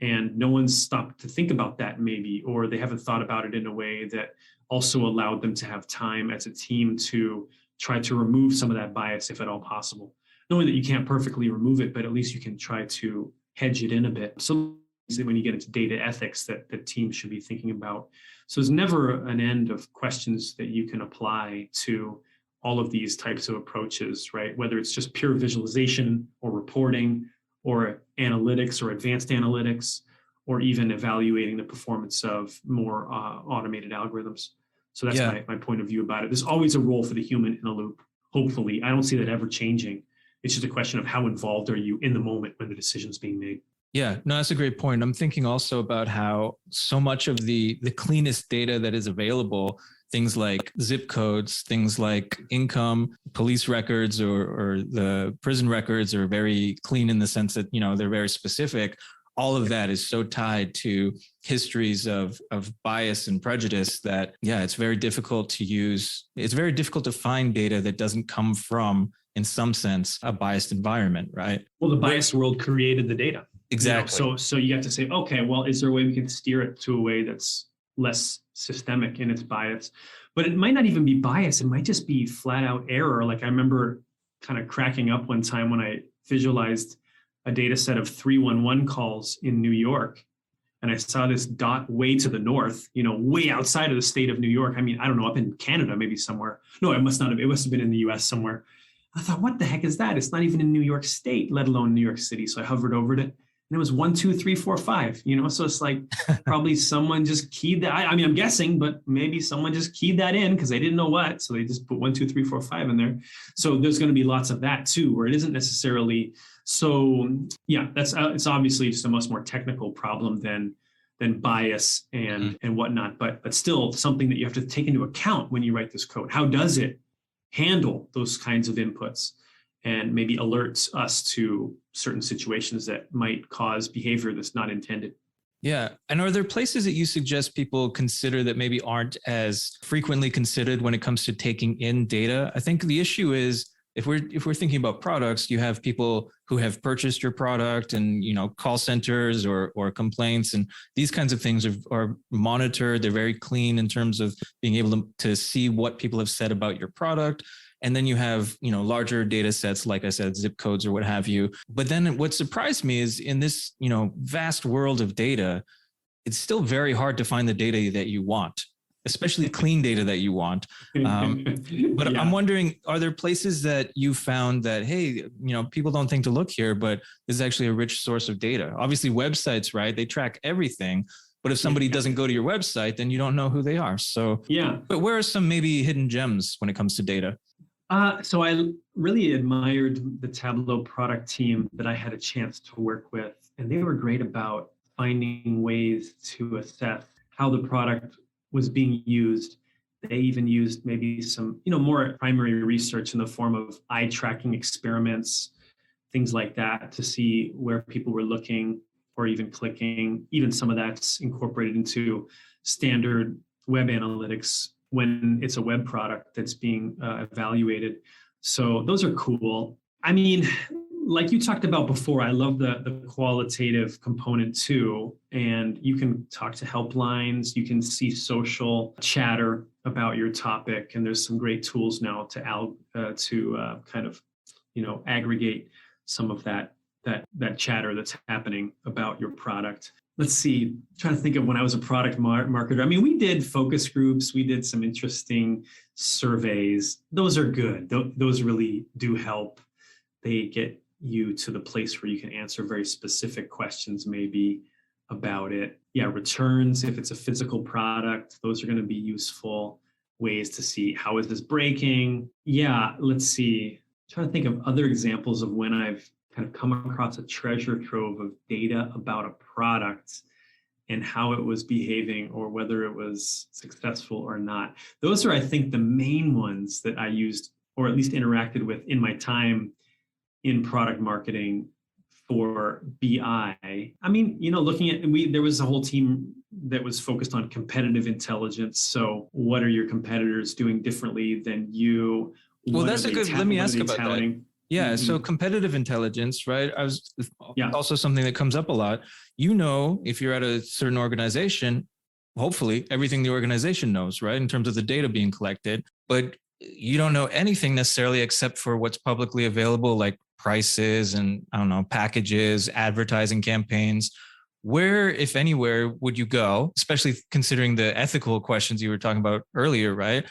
[SPEAKER 2] And no one's stopped to think about that maybe, or they haven't thought about it in a way that also allowed them to have time as a team to try to remove some of that bias if at all possible. Knowing that you can't perfectly remove it, but at least you can try to hedge it in a bit. So when you get into data ethics that the team should be thinking about. So there's never an end of questions that you can apply to all of these types of approaches, right? Whether it's just pure visualization or reporting or analytics or advanced analytics, or even evaluating the performance of more automated algorithms. So that's my point of view about it. There's always a role for the human in the loop. Hopefully, I don't see that ever changing. It's just a question of how involved are you in the moment when the decision's being made.
[SPEAKER 1] Yeah, no, that's a great point. I'm thinking also about how so much of the cleanest data that is available, things like zip codes, things like income, police records, or the prison records are very clean in the sense that, they're very specific. All of that is so tied to histories of bias and prejudice that, it's very difficult to use. It's very difficult to find data that doesn't come from, in some sense, a biased environment, right?
[SPEAKER 2] Well, the biased world created the data.
[SPEAKER 1] Exactly.
[SPEAKER 2] So you have to say, okay, well, is there a way we can steer it to a way that's less systemic in its bias? But it might not even be bias. It might just be flat out error. Like I remember kind of cracking up one time when I visualized a data set of 311 calls in New York. And I saw this dot way to the north, way outside of the state of New York. I mean, I don't know, up in Canada, maybe somewhere. No, it must have been in the US somewhere. I thought, what the heck is that? It's not even in New York State, let alone New York City. So I hovered over it. And it was 1, 2, 3, 4, 5, so it's like probably someone just keyed that. I mean, I'm guessing, but maybe someone just keyed that in because they didn't know what. So they just put 1, 2, 3, 4, 5 in there. So there's going to be lots of that too, where it isn't necessarily. So it's obviously just a much more technical problem than bias and whatnot, but still something that you have to take into account when you write this code. How does it handle those kinds of inputs? And maybe alerts us to certain situations that might cause behavior that's not intended.
[SPEAKER 1] Yeah. And are there places that you suggest people consider that maybe aren't as frequently considered when it comes to taking in data? I think the issue is if we're thinking about products, you have people who have purchased your product and, call centers or complaints, and these kinds of things are monitored. They're very clean in terms of being able to see what people have said about your product. And then you have, larger data sets, like I said, zip codes or what have you. But then what surprised me is in this, vast world of data, it's still very hard to find the data that you want, especially clean data that you want. But I'm wondering, are there places that you found that, hey, people don't think to look here, but this is actually a rich source of data? Obviously websites, right? They track everything. But if somebody doesn't go to your website, then you don't know who they are. So, but where are some maybe hidden gems when it comes to data?
[SPEAKER 2] So I really admired the Tableau product team that I had a chance to work with, and they were great about finding ways to assess how the product was being used. They even used maybe some, more primary research in the form of eye tracking experiments, things like that, to see where people were looking or even clicking. Even some of that's incorporated into standard web analytics when it's a web product that's being evaluated. So those are cool. I mean, like you talked about before, I love the qualitative component too. And you can talk to helplines, you can see social chatter about your topic. And there's some great tools now to kind of, aggregate some of that chatter that's happening about your product. let's see, trying to think of when I was a product marketer. I mean, we did focus groups. We did some interesting surveys. Those are good. Those really do help. They get you to the place where you can answer very specific questions maybe about it. Yeah, returns, if it's a physical product, those are going to be useful ways to see how is this breaking. Yeah, let's see. I'm trying to think of other examples of when I've kind of come across a treasure trove of data about a product and how it was behaving or whether it was successful or not. Those are, I think, the main ones that I used or at least interacted with in my time in product marketing for BI. I mean, looking at, there was a whole team that was focused on competitive intelligence. So what are your competitors doing differently than you?
[SPEAKER 1] Well, that's a good, let me ask about that. Yeah.
[SPEAKER 2] Mm-hmm.
[SPEAKER 1] So competitive intelligence, right? Also something that comes up a lot. If you're at a certain organization, hopefully everything the organization knows, right? In terms of the data being collected, but you don't know anything necessarily except for what's publicly available, like prices and packages, advertising campaigns. Where, if anywhere, would you go, especially considering the ethical questions you were talking about earlier, right?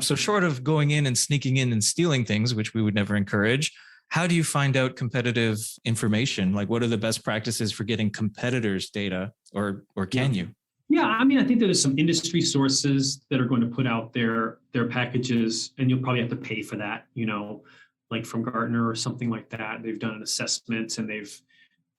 [SPEAKER 1] So short of going in and sneaking in and stealing things, which we would never encourage, how do you find out competitive information? Like, what are the best practices for getting competitors' data, or can you?
[SPEAKER 2] Yeah, I mean, I think there's some industry sources that are going to put out their packages, and you'll probably have to pay for that, like from Gartner or something like that. They've done an assessment, and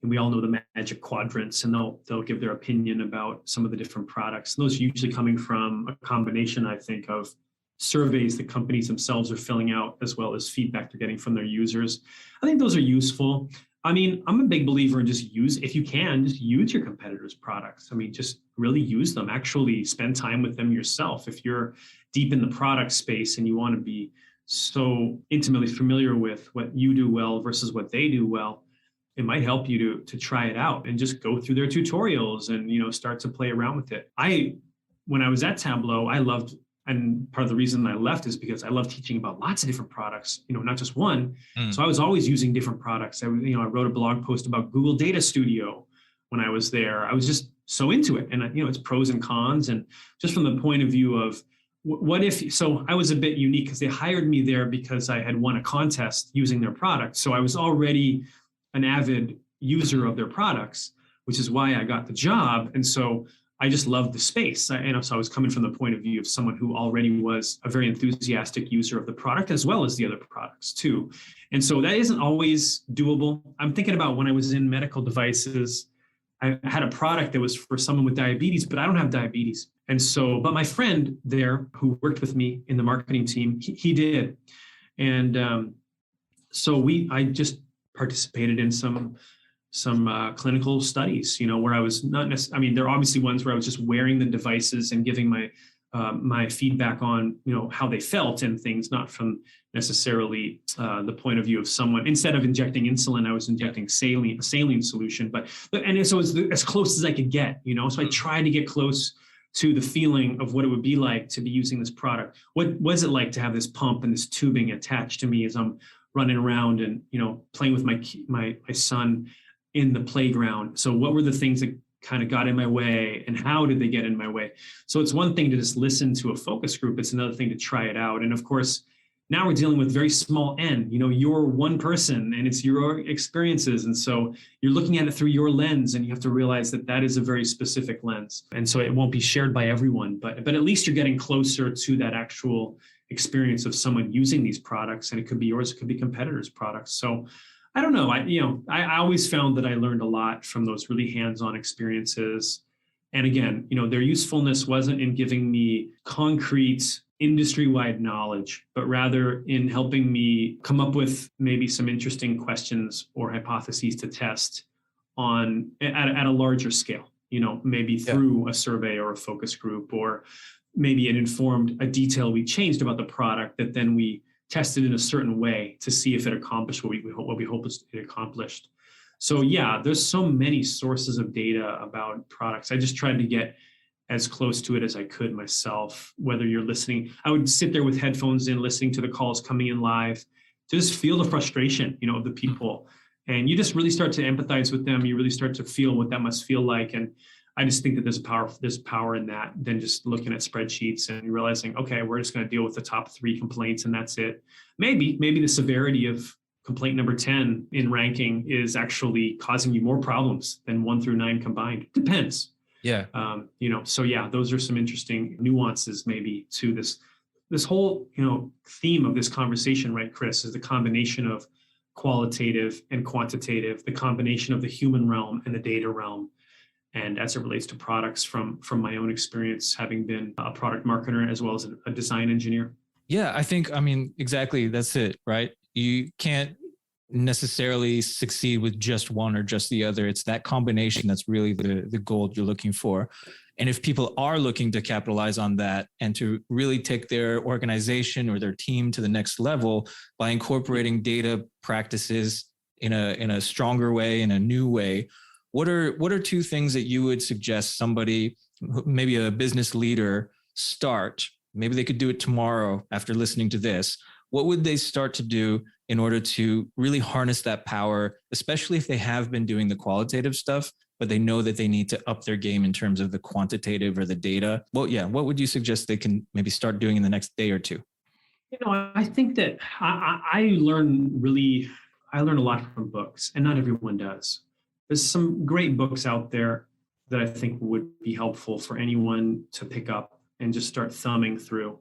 [SPEAKER 2] we all know the magic quadrants, and they'll give their opinion about some of the different products. And those are usually coming from a combination, I think, of surveys that companies themselves are filling out, as well as feedback they're getting from their users. I think those are useful. I mean, I'm a big believer in if you can, just use your competitors' products. I mean, just really use them. Actually spend time with them yourself. If you're deep in the product space and you want to be so intimately familiar with what you do well versus what they do well, it might help you to try it out and just go through their tutorials and, start to play around with it. When I was at Tableau, I loved, and part of the reason I left is because I love teaching about lots of different products, not just one. So I was always using different products. I wrote a blog post about Google Data Studio when I was there. I was just so into it. And, it's pros and cons. And just from the point of view of so I was a bit unique because they hired me there because I had won a contest using their product. So I was already an avid user of their products, which is why I got the job. And so I just loved the space. So I was coming from the point of view of someone who already was a very enthusiastic user of the product, as well as the other products too. And so that isn't always doable. I'm thinking about when I was in medical devices, I had a product that was for someone with diabetes, but I don't have diabetes. And so, but my friend there who worked with me in the marketing team, he did. And so I just participated in some clinical studies, where I was not necessarily, there are obviously ones where I was just wearing the devices and giving my feedback on, how they felt and things, not from necessarily the point of view of someone. Instead of injecting insulin, I was injecting saline solution, and so it was as close as I could get, so I tried to get close to the feeling of what it would be like to be using this product. What was it like to have this pump and this tubing attached to me as I'm running around and, playing with my son in the playground? So what were the things that kind of got in my way, and how did they get in my way? So it's one thing to just listen to a focus group. It's another thing to try it out. And of course, now we're dealing with very small N, you're one person and it's your experiences. And so you're looking at it through your lens, and you have to realize that that is a very specific lens. And so it won't be shared by everyone, but at least you're getting closer to that actual experience of someone using these products. And it could be yours, it could be competitors' products. So I don't know. I always found that I learned a lot from those really hands-on experiences. And again, their usefulness wasn't in giving me concrete industry-wide knowledge, but rather in helping me come up with maybe some interesting questions or hypotheses to test on at a larger scale, maybe through a survey or a focus group, or maybe it informed a detail we changed about the product that then we tested in a certain way to see if it accomplished what we hope it accomplished. So yeah, there's so many sources of data about products. I just tried to get as close to it as I could myself. Whether you're listening, I would sit there with headphones in, listening to the calls coming in live, to just feel the frustration, of the people And you just really start to empathize with them. You really start to feel what that must feel like. And I just think that there's power in that than just looking at spreadsheets and realizing, okay, we're just going to deal with the top 3 complaints and that's it. Maybe the severity of complaint number 10 in ranking is actually causing you more problems than 1 through 9 combined. Depends.
[SPEAKER 1] Yeah.
[SPEAKER 2] So yeah, those are some interesting nuances maybe to this whole, theme of this conversation, right, Chris, is the combination of qualitative and quantitative, the combination of the human realm and the data realm. And as it relates to products from my own experience, having been a product marketer as well as a design engineer.
[SPEAKER 1] Yeah, exactly. That's it, right? You can't necessarily succeed with just one or just the other. It's that combination that's really the goal you're looking for. And if people are looking to capitalize on that and to really take their organization or their team to the next level by incorporating data practices in a stronger way, in a new way, what are 2 things that you would suggest somebody, maybe a business leader, start? Maybe they could do it tomorrow after listening to this. What would they start to do in order to really harness that power, especially if they have been doing the qualitative stuff, but they know that they need to up their game in terms of the quantitative or the data? Well, yeah, what would you suggest they can maybe start doing in the next day or 2?
[SPEAKER 2] I think that I learn a lot from books, and not everyone does. There's some great books out there that I think would be helpful for anyone to pick up and just start thumbing through.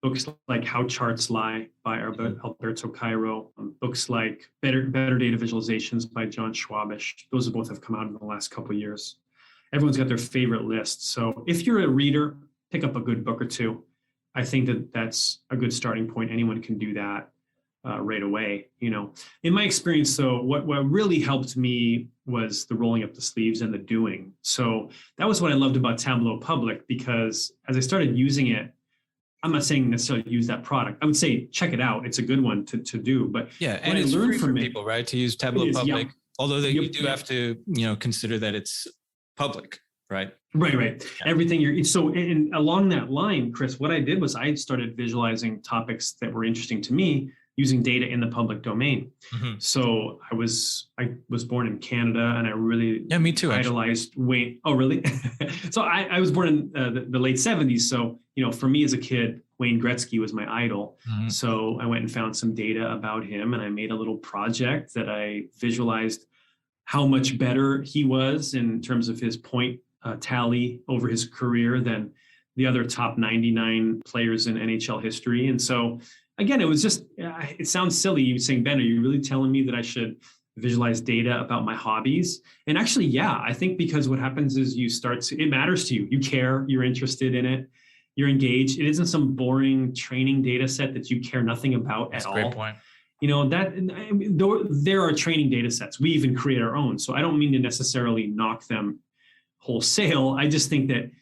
[SPEAKER 2] Books like How Charts Lie by Alberto Cairo, books like Better Data Visualizations by John Schwabish. Those both have come out in the last couple of years. Everyone's got their favorite list. So if you're a reader, pick up a good book or 2. I think that that's a good starting point. Anyone can do that right away. In my experience, though, what really helped me was the rolling up the sleeves and the doing. So that was what I loved about Tableau Public, because as I started using it, I'm not saying necessarily use that product. I would say check it out. It's a good one to do. But
[SPEAKER 1] yeah, and it's free for people, right, to use Tableau Public. Although you do have to, consider that it's public, right?
[SPEAKER 2] Right. Yeah. Everything and along that line, Chris, what I did was I started visualizing topics that were interesting to me using data in the public domain. Mm-hmm. So I was born in Canada, and I really
[SPEAKER 1] me too,
[SPEAKER 2] idolized Wayne. Oh, really? So I was born in the late 70s. So, for me as a kid, Wayne Gretzky was my idol. Mm-hmm. So I went and found some data about him, and I made a little project that I visualized how much better he was in terms of his point tally over his career than the other top 99 players in NHL history. And so, again, it was just, it sounds silly. You saying, Ben, are you really telling me that I should visualize data about my hobbies? And actually, yeah, I think because what happens is it matters to you. You care, you're interested in it, you're engaged. It isn't some boring training data set that you care nothing about at all.
[SPEAKER 1] That's a great point.
[SPEAKER 2] There are training data sets. We even create our own. So I don't mean to necessarily knock them wholesale. I just think that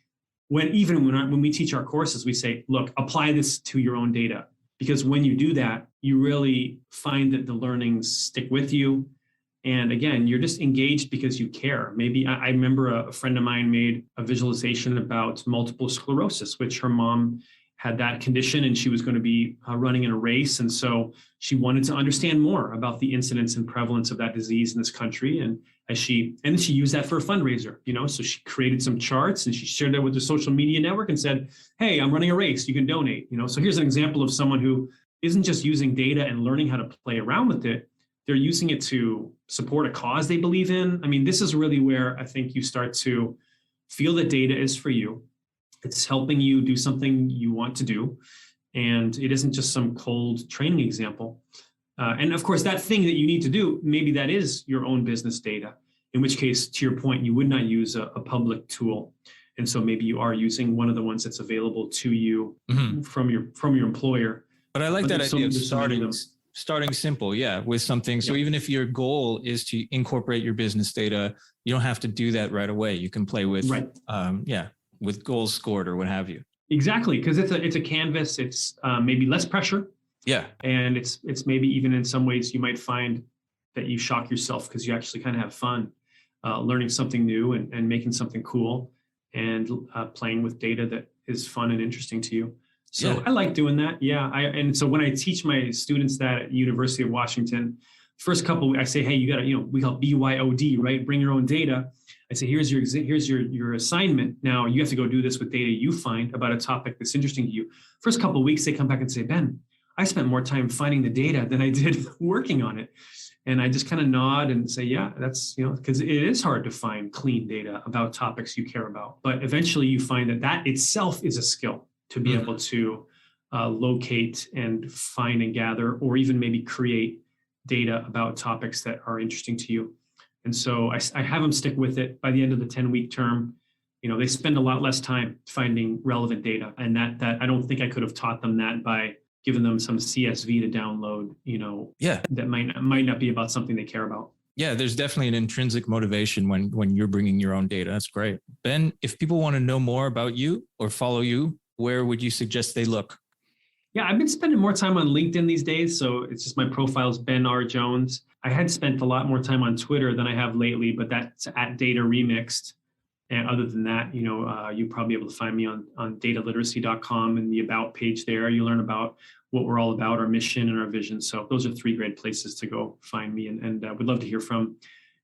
[SPEAKER 2] when we teach our courses, we say, look, apply this to your own data. Because when you do that, you really find that the learnings stick with you. And again, you're just engaged because you care. Maybe I remember a friend of mine made a visualization about multiple sclerosis, which her mom had that condition and she was going to be running in a race. And so she wanted to understand more about the incidence and prevalence of that disease in this country. And she used that for a fundraiser, so she created some charts and she shared that with the social media network and said, hey, I'm running a race, you can donate, So here's an example of someone who isn't just using data and learning how to play around with it. They're using it to support a cause they believe in. I mean, this is really where I think you start to feel that data is for you. It's helping you do something you want to do. And it isn't just some cold training example. And of course, that thing that you need to do, maybe that is your own business data, in which case, to your point, you would not use a public tool. And so maybe you are using one of the ones that's available to you from your employer.
[SPEAKER 1] But I like that idea of starting simple, with something. So even if your goal is to incorporate your business data, you don't have to do that right away. You can play with, with goals scored or what have you.
[SPEAKER 2] Exactly, because it's a canvas. It's maybe less pressure.
[SPEAKER 1] Yeah.
[SPEAKER 2] And it's maybe even in some ways you might find that you shock yourself because you actually kind of have fun learning something new and making something cool and playing with data that is fun and interesting to you. So I like doing that. Yeah. And so when I teach my students that at University of Washington, First couple, I say, hey, you got to, we call BYOD, right? Bring your own data. I say, here's your assignment. Now you have to go do this with data you find about a topic that's interesting to you. First couple of weeks, they come back and say, Ben, I spent more time finding the data than I did working on it. And I just kind of nod and say, yeah, that's, because it is hard to find clean data about topics you care about. But eventually you find that itself is a skill to be able to locate and find and gather, or even maybe create data about topics that are interesting to you. And so I have them stick with it. By the end of the 10-week term, they spend a lot less time finding relevant data. And that I don't think I could have taught them that by giving them some CSV to download, that might not be about something they care about.
[SPEAKER 1] Yeah, there's definitely an intrinsic motivation when you're bringing your own data. That's great. Ben, if people want to know more about you or follow you, where would you suggest they look?
[SPEAKER 2] Yeah, I've been spending more time on LinkedIn these days. So it's just my profile's Ben R. Jones. I had spent a lot more time on Twitter than I have lately, but that's at Data Remixed. And other than that, you'll probably be able to find me on dataliteracy.com and the About page there. You learn about what we're all about, our mission and our vision. So those are 3 great places to go find me. And we'd love to hear from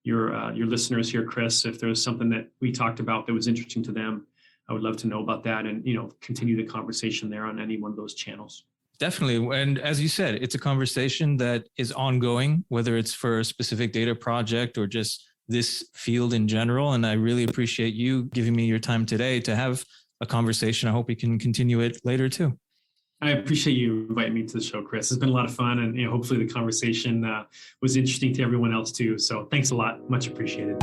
[SPEAKER 2] your listeners here, Chris. If there's something that we talked about that was interesting to them, I would love to know about that and, continue the conversation there on any one of those channels.
[SPEAKER 1] Definitely. And as you said, it's a conversation that is ongoing, whether it's for a specific data project or just this field in general. And I really appreciate you giving me your time today to have a conversation. I hope we can continue it later too.
[SPEAKER 2] I appreciate you inviting me to the show, Chris. It's been a lot of fun, and hopefully the conversation was interesting to everyone else too. So thanks a lot. Much appreciated.